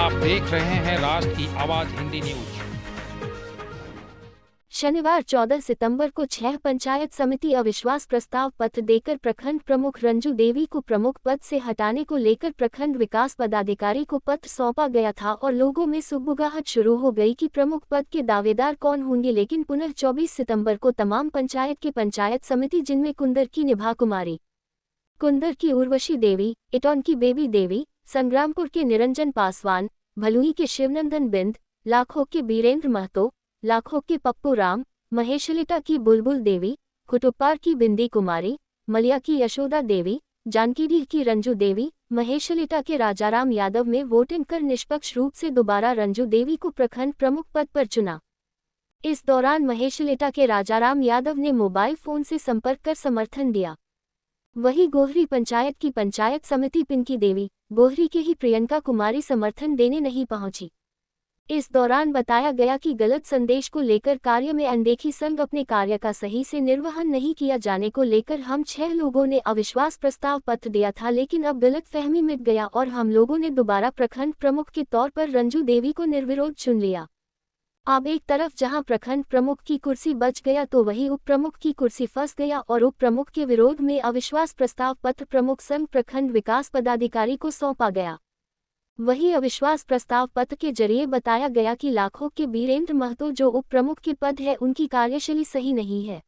आप देख रहे हैं राष्ट्र की आवाज हिंदी न्यूज। शनिवार 14 सितंबर को 6 पंचायत समिति अविश्वास प्रस्ताव पत्र देकर प्रखंड प्रमुख रंजू देवी को प्रमुख पद से हटाने को लेकर प्रखंड विकास पदाधिकारी को पत्र सौंपा गया था और लोगों में सुगबुगाहट शुरू हो गई कि प्रमुख पद के दावेदार कौन होंगे। लेकिन पुनः 24 सितंबर को तमाम पंचायत के पंचायत समिति जिनमें कुंदर की निभा कुमारी, कुंदर की उर्वशी देवी, इटौन की बेबी देवी, संग्रामपुर के निरंजन पासवान, भलुई के शिवनंदन बिंद, लाखों के बीरेंद्र महतो, लाखों के पप्पू राम, महेशलिटा की बुलबुल देवी, कुटुप्पार की बिंदी कुमारी, मलिया की यशोदा देवी, जानकीडीह की रंजू देवी, महेशलिटा के राजाराम यादव में वोटिंग कर निष्पक्ष रूप से दोबारा रंजू देवी को प्रखंड प्रमुख पद पर चुना। इस दौरान महेशलिटा के राजाराम यादव ने मोबाइल फोन से संपर्क कर समर्थन दिया। वहीं गोहरी पंचायत की पंचायत समिति पिंकी देवी, गोहरी के ही प्रियंका कुमारी समर्थन देने नहीं पहुंची। इस दौरान बताया गया कि गलत संदेश को लेकर कार्य में अनदेखी संग अपने कार्य का सही से निर्वहन नहीं किया जाने को लेकर हम 6 लोगों ने अविश्वास प्रस्ताव पत्र दिया था, लेकिन अब गलतफहमी मिट गया और हम लोगों ने दोबारा प्रखंड प्रमुख के तौर पर रंजू देवी को निर्विरोध चुन लिया। अब एक तरफ जहां प्रखंड प्रमुख की कुर्सी बच गया तो वहीं उप प्रमुख की कुर्सी फंस गया और उप प्रमुख के विरोध में अविश्वास प्रस्ताव पत्र प्रमुख संघ प्रखंड विकास पदाधिकारी को सौंपा गया। वहीं अविश्वास प्रस्ताव पत्र के जरिए बताया गया कि लाखों के बीरेंद्र महतो जो उप प्रमुख के पद है उनकी कार्यशैली सही नहीं है।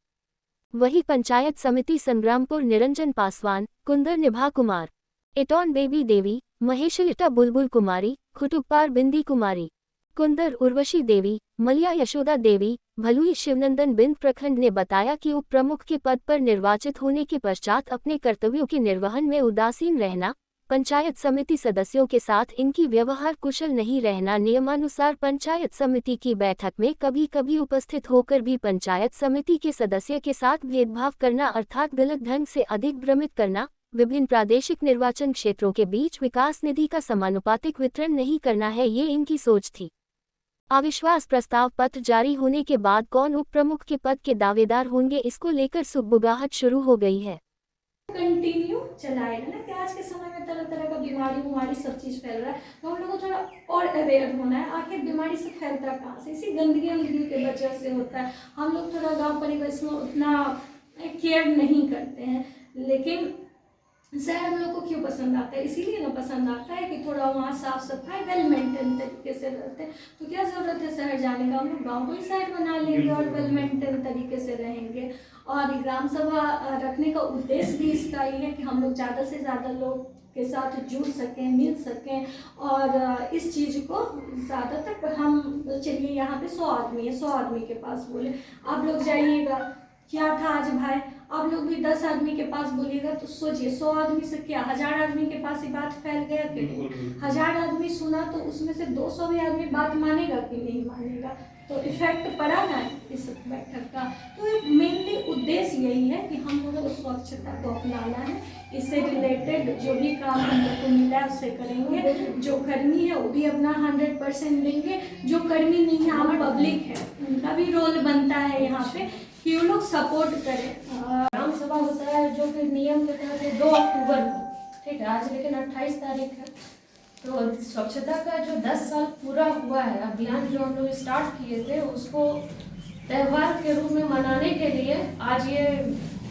वहीं पंचायत समिति संग्रामपुर निरंजन पासवान, कुंदर निभा कुमार, इटौन बेबी देवी, महेशलिटा बुलबुल कुमारी, खुटुप्पार बिंदी कुमारी, कुंदर उर्वशी देवी, मलिया यशोदा देवी, भलुई शिवनंदन बिंद प्रखंड ने बताया कि उप प्रमुख के पद पर निर्वाचित होने के पश्चात अपने कर्तव्यों के निर्वहन में उदासीन रहना, पंचायत समिति सदस्यों के साथ इनकी व्यवहार कुशल नहीं रहना, नियमानुसार पंचायत समिति की बैठक में कभी कभी उपस्थित होकर भी पंचायत समिति के सदस्य के साथ भेदभाव करना अर्थात गलत ढंग से अधिक भ्रमित करना, विभिन्न प्रादेशिक निर्वाचन क्षेत्रों के बीच विकास निधि का समानुपातिक वितरण नहीं करना है, ये इनकी सोच थी। अविश्वास प्रस्ताव पत्र जारी होने के बाद कौन उप प्रमुख के पद के दावेदार होंगे, इसको लेकर सुगबुगाहट शुरू हो गई है। कंटिन्यू चलाएगा ना कि आज के समय में तरह तरह का बीमारी सब चीज फैल रहा है, तो हम लोग को थोड़ा और अवेयर होना है। आखिर बीमारी से फैलता कहाँ से? इसी गंदगी के वजह से होता है। हम लोग थोड़ा गांव परिवेश में उतना केयर नहीं करते हैं, लेकिन शहर हम लोग को क्यों पसंद आता है? इसीलिए ना पसंद आता है कि थोड़ा वहाँ साफ सफाई वेल मेंटेन तरीके से रहते हैं। तो क्या जरूरत है शहर जाने का? हम लोग गाँव को ही शहर बना लेंगे और वेल मेंटेन तरीके से रहेंगे। और ग्राम सभा रखने का उद्देश्य भी इसका ही है कि हम लोग ज़्यादा से ज़्यादा लोग के साथ जुड़ सकें, मिल सकें और इस चीज़ को ज़्यादातर हम चलिए यहाँ पे 100 आदमी है, 100 आदमी के पास बोले आप लोग जाइएगा, क्या था आज भाई, आप लोग भी 10 आदमी के पास बोलिएगा तो सोचिए 100 आदमी से क्या 1000 आदमी के पास ये बात फैल गया कि नहीं? 1000 आदमी सुना तो उसमें से 200 भी आदमी बात मानेगा कि नहीं मानेगा? तो इफेक्ट पड़ा ना इस बैठक का। तो मेनली उद्देश्य यही है कि हम लोगों को स्वच्छता को अपनाना है। इससे रिलेटेड जो भी काम हम लोग को मिला है उससे करेंगे। जो कर्मी है वो भी अपना 100% देंगे। जो कर्मी नहीं है, आम पब्लिक है, उनका भी रोल बनता है यहाँ पे कि वो लोग सपोर्ट करें। ग्राम सभा होता है जो कि नियम के तहत 2 अक्टूबर को, ठीक है, आज लेकिन 28 तारीख है। तो स्वच्छता का जो 10 साल पूरा हुआ है अभियान जो हम लोग स्टार्ट किए थे, उसको त्यौहार के रूप में मनाने के लिए आज ये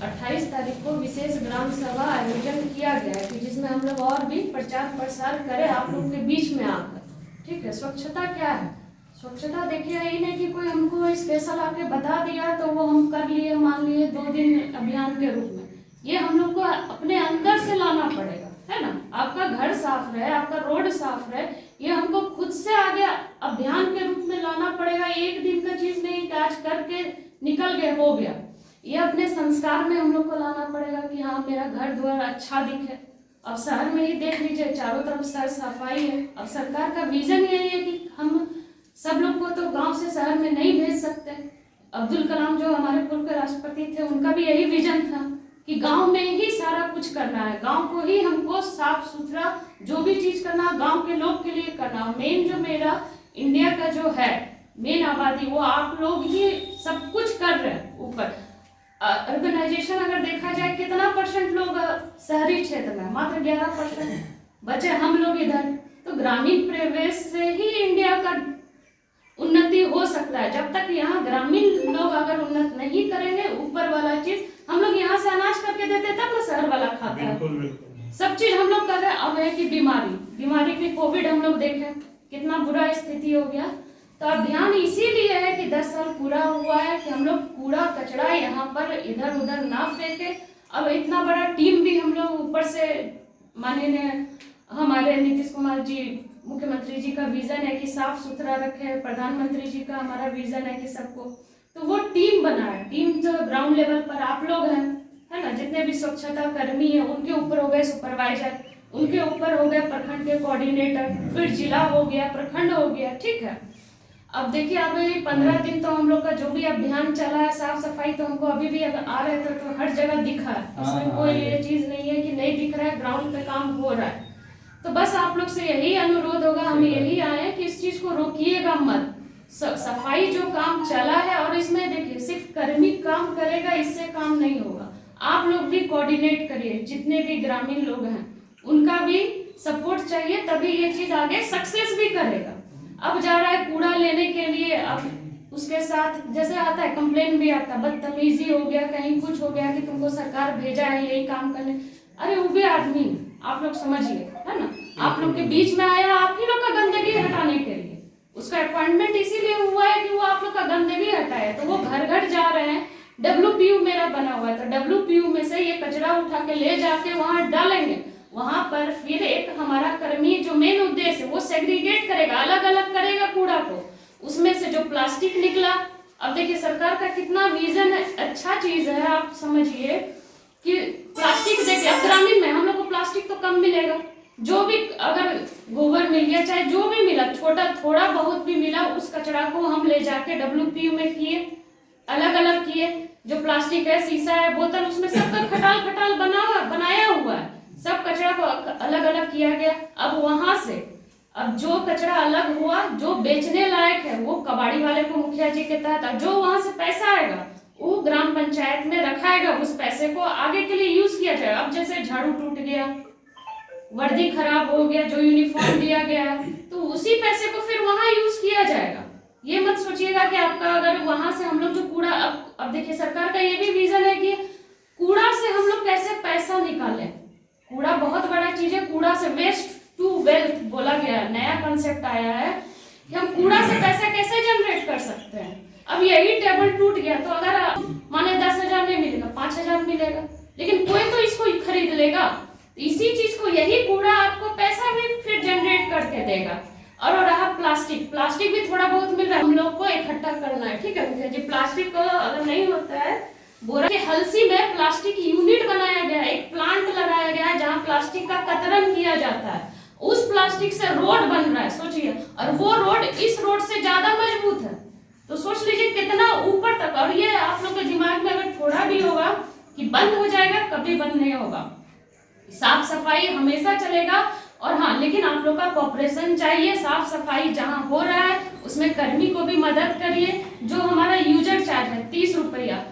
28 तारीख को विशेष ग्राम सभा आयोजन किया गया है कि जिसमें हम लोग और भी प्रचार प्रसार करें आप लोग के बीच में आकर। ठीक है, स्वच्छता क्या है? स्वच्छता देखिए यही नहीं कि कोई हमको स्पेशल आके बता दिया तो वो हम कर लिए, मान लिए 2 दिन अभियान के रूप में। ये हम लोग को अपने अंदर से लाना पड़ेगा, है ना। आपका घर साफ रहे, आपका रोड साफ रहे, ये हमको खुद से आगे अभियान के रूप में लाना पड़ेगा। एक दिन का चीज नहीं कि आज करके निकल गए हो गया। ये अपने संस्कार में हम लोग को लाना पड़ेगा कि हाँ मेरा घर द्वार अच्छा दिखे। अब शहर में ही देख लीजिए, चारों तरफ सर सफाई है। अब सरकार का विजन यही है कि हम सब लोग को तो गांव से शहर में नहीं भेज सकते। अब्दुल कलाम जो हमारे पूर्व के राष्ट्रपति थे, उनका भी यही विजन था कि गांव में ही सारा कुछ करना है, गांव को ही हमको साफ सुथरा जो भी चीज करना गांव के लोग के लिए करना। मेन जो मेरा इंडिया का जो है मेन आबादी वो आप लोग ही सब कुछ कर रहे हैं। ऊपर अर्बनाइजेशन अगर देखा जाए कितना % लोग शहरी क्षेत्र में, मात्र 11% बचे हम लोग इधर। तो ग्रामीण परिवेश से ही इंडिया का उन्नति हो सकता है। जब तक यहाँ ग्रामीण लोग अगर उन्नत नहीं करेंगे, ऊपर वाला चीज हम लोग यहाँ से अनाज करके देते तब ना शहर वाला खाता है। सब चीज हम लोग कर रहे हैं। अब है कि बीमारी भी कोविड हम लोग देखे कितना बुरा स्थिति हो गया। तो अभियान इसीलिए है कि 10 साल पूरा हुआ है कि हम लोग कूड़ा कचरा यहाँ पर इधर उधर ना फेंके। अब इतना बड़ा टीम भी हम लोग ऊपर से माननीय हमारे नीतीश कुमार जी मुख्यमंत्री जी का विजन है कि साफ सुथरा रखे, प्रधानमंत्री जी का हमारा विजन है कि सबको, तो वो टीम बना है। टीम जो ग्राउंड लेवल पर आप लोग हैं, है ना, जितने भी स्वच्छता कर्मी है उनके ऊपर हो गए सुपरवाइजर, उनके ऊपर हो गए प्रखंड के कोऑर्डिनेटर, फिर जिला हो गया, प्रखंड हो गया, ठीक है। अब देखिए अभी 15 दिन तो हम लोग का जो भी अभियान चला है साफ सफाई, तो हमको अभी भी अगर आ रहे थे तो हर जगह दिखा है, इसमें कोई ये चीज नहीं है कि नहीं दिख रहा है, ग्राउंड पे काम हो रहा है। तो बस आप लोग से यही अनुरोध होगा, हम यही आए कि इस चीज को रोकिएगा मत। सफाई जो काम चला है, और इसमें देखिए सिर्फ कर्मी काम करेगा इससे काम नहीं होगा, आप लोग भी कोऑर्डिनेट करिए, जितने भी ग्रामीण लोग हैं उनका भी सपोर्ट चाहिए, तभी ये चीज आगे सक्सेस भी करेगा। अब जा रहा है कूड़ा लेने के लिए, अब उसके साथ जैसे आता है कंप्लेन भी आता है, बदतमीजी हो गया, कहीं कुछ हो गया कि तुमको सरकार भेजा है यही काम करने, अरे वो भी आदमी आप लोग समझिए, है ना, आप लोग के बीच में आया आप ही लोग का गंदगी हटाने के लिए, उसका अपॉइंटमेंट इसीलिए हुआ है कि वो आप लोग का गंदगी हटाए। तो वो घर घर जा रहे हैं, WPU मेरा बना हुआ है, तो WPU में से ये कचरा उठा के ले जाके वहां डालेंगे, वहां पर फिर एक हमारा कर्मी जो मेन उद्देश्य है वो सेग्रीगेट करेगा, अलग अलग करेगा कूड़ा को, उसमें से जो प्लास्टिक निकला, अब देखिए सरकार का कितना विजन है, अच्छा चीज है, आप समझिए कि प्लास्टिक देखिए अब ग्रामीण में हम लोग को प्लास्टिक तो कम मिलेगा, जो भी अगर गोबर मिल गया चाहे जो भी मिला, छोटा थोड़ा बहुत भी मिला, उस कचरा को हम ले जाके WPU में किए, अलग अलग किए, जो प्लास्टिक है, शीशा है, बोतल, उसमें सबका खटाल खटाल बनाया हुआ है, सब कचरा को अलग अलग किया गया। अब वहां से अब जो कचरा अलग हुआ, जो बेचने लायक है वो कबाड़ी वाले को मुखिया जी के तहत, जो वहां से पैसा आएगा वो ग्राम पंचायत में रखाएगा, उस पैसे को आगे के लिए यूज किया जाएगा। अब जैसे झाड़ू टूट गया, वर्दी खराब हो गया, जो यूनिफॉर्म दिया गया, तो उसी पैसे को फिर वहां यूज किया जाएगा। ये मत सोचिएगा कि आपका अगर वहां से हम लोग जो कूड़ा, अब देखिए सरकार का ये भी विजन है कि कूड़ा से हम लोग कैसे पैसा निकालें। कूड़ा बहुत बड़ा चीज है, कूड़ा से वेस्ट टू वेल्थ बोला गया है, नया कॉन्सेप्ट आया है कि हम कूड़ा से पैसा कैसे जनरेट कर सकते हैं। अब यही टेबल टूट गया तो अगर माने 10,000 नहीं मिलेगा, 5,000 मिलेगा, लेकिन कोई तो इसको खरीद लेगा, इसी चीज को, यही कूड़ा आपको पैसा भी फिर जनरेट करके देगा। और रहा प्लास्टिक, प्लास्टिक भी थोड़ा बहुत मिल रहा है, हम लोग को इकट्ठा करना है, ठीक है मुखिया जी। प्लास्टिक को अगर नहीं होता है, बोरा के हलसी में प्लास्टिक यूनिट बनाया गया है, एक प्लांट लगाया गया है जहाँ प्लास्टिक का कतरन किया जाता है, उस प्लास्टिक से रोड बन रहा है, सोचिए, और वो रोड इस रोड से ज्यादा मजबूत है, तो सोच लीजिए कितना ऊपर तक। और ये आप लोग के दिमाग में अगर थोड़ा भी होगा कि बंद हो जाएगा, कभी बंद नहीं होगा, साफ सफाई हमेशा चलेगा। और हाँ, लेकिन आप लोग का कोऑपरेशन चाहिए, साफ सफाई जहाँ हो रहा है उसमें कर्मी को भी मदद करिए। जो हमारा यूजर चार्ज है 30 रुपया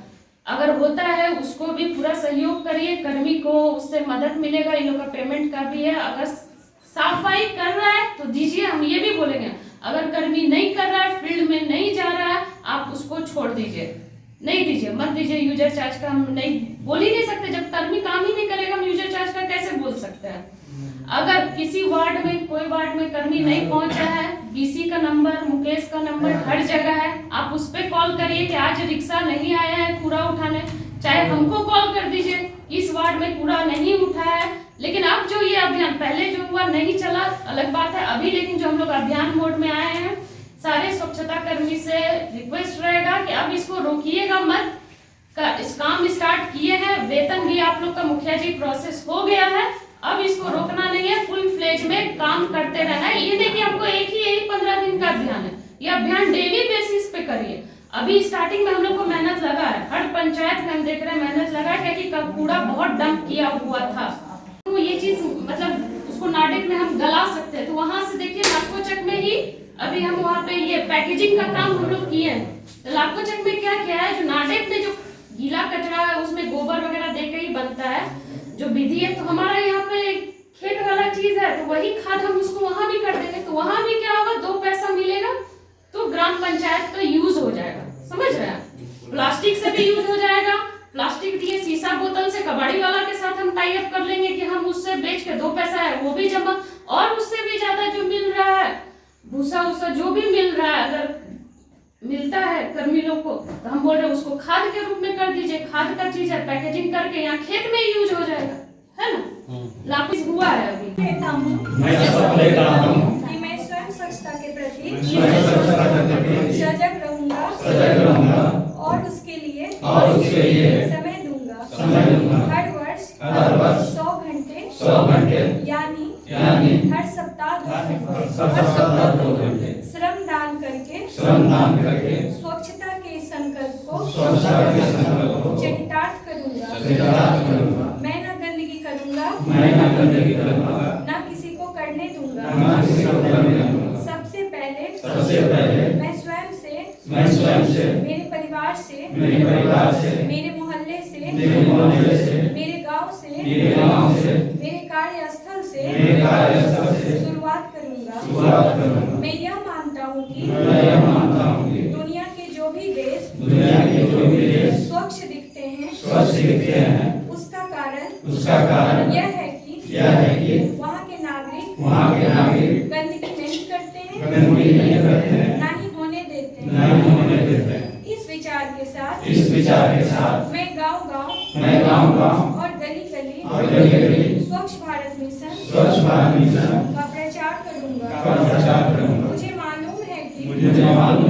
अगर होता है उसको भी पूरा सहयोग करिए, कर्मी को उससे मदद मिलेगा, इन लोग का पेमेंट का भी है। अगर सफाई कर रहा है तो दीजिए, हम ये भी बोलेंगे, अगर कर्मी नहीं कर रहा है, फील्ड में नहीं जा रहा है, आप उसको छोड़ दीजिए, नहीं दीजिए, मत दीजिए। यूजर चार्ज का हम नहीं बोल ही नहीं सकते, जब कर्मी काम ही नहीं करेगा हम यूजर चार्ज का कैसे बोल सकते हैं। अगर किसी वार्ड में, कोई वार्ड में कर्मी नहीं पहुंचा है, BC का नंबर, मुकेश का नंबर हर जगह है, आप उस पर कॉल करिए कि आज रिक्शा नहीं आया है कूड़ा उठाने, चाहे हमको कॉल कर दीजिए इस वार्ड में कूड़ा नहीं उठाया है। लेकिन अब जो ये अभियान पहले जो हुआ नहीं चला, अलग बात है, अभी लेकिन जो हम लोग अभियान मोड में आए हैं, सारे स्वच्छता कर्मी से रिक्वेस्ट रहेगा कि अब इसको रोकिएगा मत, इस काम स्टार्ट किए हैं, वेतन भी आप लोग का मुखिया जी प्रोसेस हो गया है, अब इसको रोकना नहीं है, फुल फ्लेज में काम करते रहना है। ये देखिए हमको यही 15 दिन का अभियान है, ये अभियान डेली बेसिस पे करिए। अभी स्टार्टिंग में हम लोग को मेहनत लगा है, हर पंचायत में हम देख रहे हैं मेहनत लगा है, क्योंकि कूड़ा बहुत डंप किया हुआ था, तो ये चीज मतलब उसको नाडेप में हम गला सकते हैं। तो वहां से देखिए लाखोचक में ही अभी हम वहाँ पे ये पैकेजिंग का काम हम लोग किए हैं। तो लाखोचक में क्या किया है, जो नाडेप में जो गीला कचरा है उसमें गोबर वगैरह देके ही बनता है जो विधि है, तो हमारा यहाँ पे फॉस्फेट वाला चीज है तो वही खाद हम उसको वहां भी कर देंगे, तो वहां भी क्या होगा, 2 पैसा मिलेगा तो ग्राम पंचायत का यूज हो जाएगा। समझ रहे हैं? प्लास्टिक से भी यूज हो जाएगा, प्लास्टिक दिए शीशा बोतल से कबाड़ी वाला के साथ हम टाई अप कर लेंगे कि हम उससे बेच के 2 पैसा है वो भी जमा, और उससे भी ज्यादा जो मिल रहा है भूसा उसा जो भी मिल रहा है अगर मिलता है कर्मियों को तो हम बोल रहे हैं उसको खाद के रूप में कर दीजिए। खाद का चीज है, पैकेजिंग करके यहाँ खेत में यूज हो जाएगा, है ना। लापिस हुआ है अभी लेता हूँ कि मैं स्वयं स्वच्छता के प्रति सजग रहूंगा और उसके लिए समय दूंगा। हर वर्ष 100 घंटे यानी हर सप्ताह 2 घंटे श्रमदान करके स्वच्छता के संकल्प को चरितार्थ करूंगा। मैं न गंदगी करूंगा, न किसी को करने दूंगा। सबसे पहले मैं स्वयं से, मेरे परिवार से, मेरे मोहल्ले से, मेरे गांव से, मेरे कार्यस्थल से शुरुआत करूंगा। मैं यह मानता हूँ कि दुनिया के जो भी देश स्वच्छ दिखते हैं उसका कारण यह है कि वहाँ के नागरिक गंदगी नहीं करते हैं, ना ही होने देते हैं। इस विचार के साथ मैं गांव और गली स्वच्छ भारत मिशन का प्रचार करूंगा। मुझे मालूम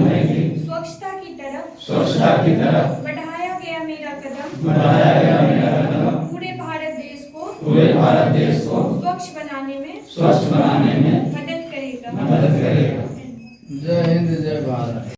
है कि स्वच्छता की तरफ बढ़ाया गया मेरा कदम पूरे भारत देश को स्वच्छ बनाने में मदद करेगा। जय हिंद जय भारत।